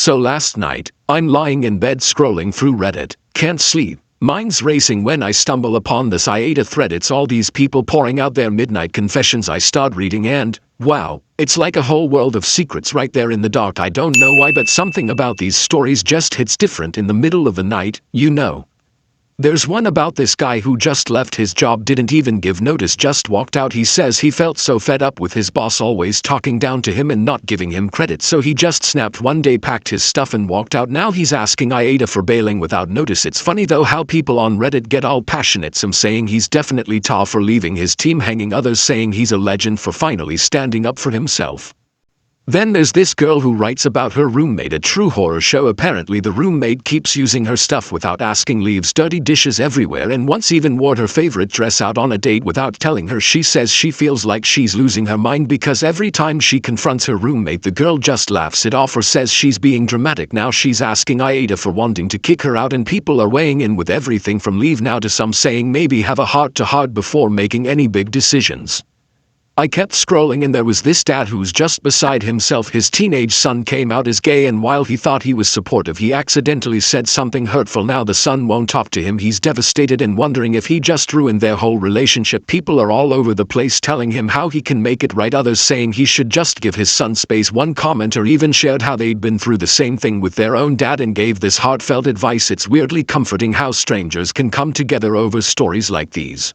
So last night, I'm lying in bed scrolling through Reddit, can't sleep. Mind's racing when I stumble upon this AITA thread. It's all these people pouring out their midnight confessions. I start reading and, wow, it's like a whole world of secrets right there in the dark. I don't know why, but something about these stories just hits different in the middle of the night, you know. There's one about this guy who just left his job, didn't even give notice, just walked out. He says he felt so fed up with his boss always talking down to him and not giving him credit, so he just snapped one day, packed his stuff and walked out. Now he's asking AITA for bailing without notice. It's funny though how people on Reddit get all passionate, some saying he's definitely tough for leaving his team hanging, others saying he's a legend for finally standing up for himself. Then there's this girl who writes about her roommate, a true horror show. Apparently the roommate keeps using her stuff without asking, leaves dirty dishes everywhere, and once even wore her favorite dress out on a date without telling her. She says she feels like she's losing her mind because every time she confronts her roommate, the girl just laughs it off or says she's being dramatic. Now she's asking AITA for wanting to kick her out, and people are weighing in with everything from leave now to some saying maybe have a heart-to-heart before making any big decisions. I kept scrolling and there was this dad who's just beside himself. His teenage son came out as gay, and while he thought he was supportive, he accidentally said something hurtful. Now the son won't talk to him. He's devastated and wondering if he just ruined their whole relationship. People are all over the place telling him how he can make it right, others saying he should just give his son space. One commenter even shared how they'd been through the same thing with their own dad and gave this heartfelt advice. It's weirdly comforting how strangers can come together over stories like these.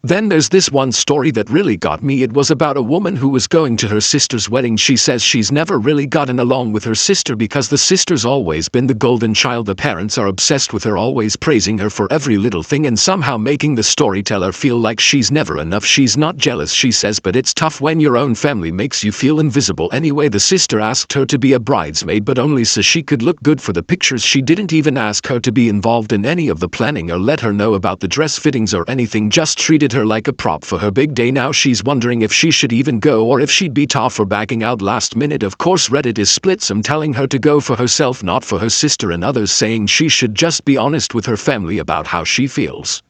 Then there's this one story that really got me. It was about a woman who was going to her sister's wedding. She says she's never really gotten along with her sister because the sister's always been the golden child. The parents are obsessed with her, always praising her for every little thing and somehow making the storyteller feel like she's never enough. She's not jealous, she says, but it's tough when your own family makes you feel invisible. Anyway, the sister asked her to be a bridesmaid, but only so she could look good for the pictures. She didn't even ask her to be involved in any of the planning or let her know about the dress fittings or anything, just treated her like a prop for her big day. Now she's wondering if she should even go or if she'd be tough for backing out last minute. Of course Reddit is split, some telling her to go for herself, not for her sister, and others saying she should just be honest with her family about how she feels.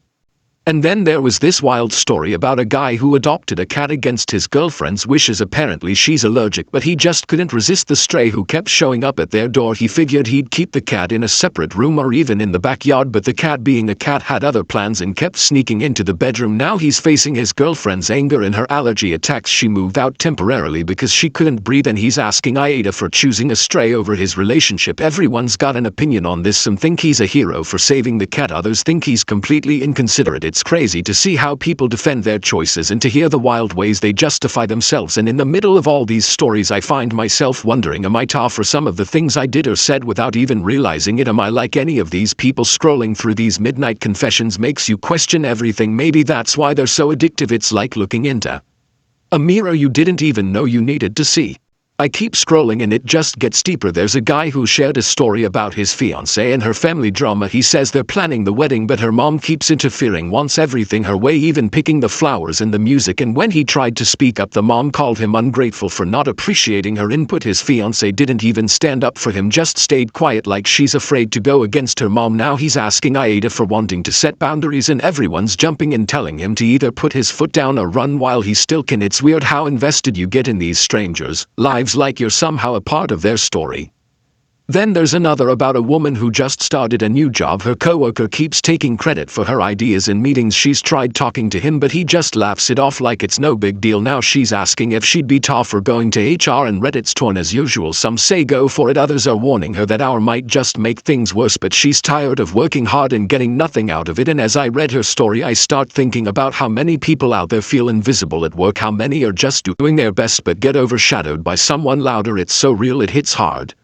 And then there was this wild story about a guy who adopted a cat against his girlfriend's wishes. Apparently she's allergic, but he just couldn't resist the stray who kept showing up at their door. He figured he'd keep the cat in a separate room or even in the backyard, but the cat, being a cat, had other plans and kept sneaking into the bedroom. Now he's facing his girlfriend's anger and her allergy attacks. She moved out temporarily because she couldn't breathe, and he's asking AITA for choosing a stray over his relationship. Everyone's got an opinion on this. Some think he's a hero for saving the cat, others think he's completely inconsiderate. It's crazy to see how people defend their choices and to hear the wild ways they justify themselves. And in the middle of all these stories, I find myself wondering, am I tough for some of the things I did or said without even realizing it? Am I like any of these people? Scrolling through these midnight confessions makes you question everything. Maybe that's why they're so addictive. It's like looking into a mirror you didn't even know you needed to see. I keep scrolling and it just gets deeper. There's a guy who shared a story about his fiancée and her family drama. He says they're planning the wedding, but her mom keeps interfering, wants everything her way, even picking the flowers and the music. And when he tried to speak up, the mom called him ungrateful for not appreciating her input. His fiancée didn't even stand up for him, just stayed quiet like she's afraid to go against her mom. Now he's asking AITA for wanting to set boundaries, and everyone's jumping in telling him to either put his foot down or run while he still can. It's weird how invested you get in these strangers' lives, like you're somehow a part of their story. Then there's another about a woman who just started a new job. Her coworker keeps taking credit for her ideas in meetings. She's tried talking to him, but he just laughs it off like it's no big deal. Now she's asking if she'd be tough for going to HR, and Reddit's torn as usual. Some say go for it, others are warning her that hour might just make things worse, but she's tired of working hard and getting nothing out of it. And as I read her story, I start thinking about how many people out there feel invisible at work, how many are just doing their best but get overshadowed by someone louder. It's so real, it hits hard.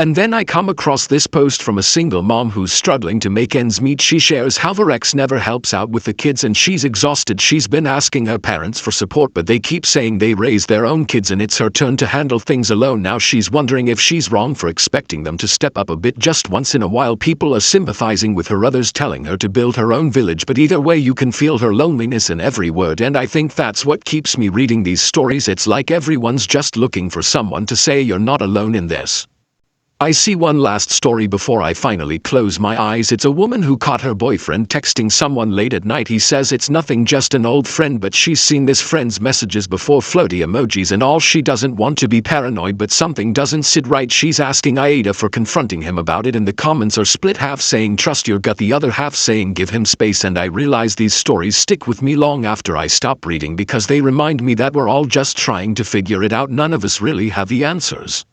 And then I come across this post from a single mom who's struggling to make ends meet. She shares how her ex never helps out with the kids and she's exhausted. She's been asking her parents for support, but they keep saying they raise their own kids and it's her turn to handle things alone. Now she's wondering if she's wrong for expecting them to step up a bit just once in a while. People are sympathizing with her, others telling her to build her own village, but either way you can feel her loneliness in every word. And I think that's what keeps me reading these stories. It's like everyone's just looking for someone to say you're not alone in this. I see one last story before I finally close my eyes. It's a woman who caught her boyfriend texting someone late at night. He says it's nothing, just an old friend, but she's seen this friend's messages before, floaty emojis and all. She doesn't want to be paranoid, but something doesn't sit right. She's asking AITA for confronting him about it, and the comments are split, half saying trust your gut, the other half saying give him space. And I realize these stories stick with me long after I stop reading because they remind me that we're all just trying to figure it out. None of us really have the answers.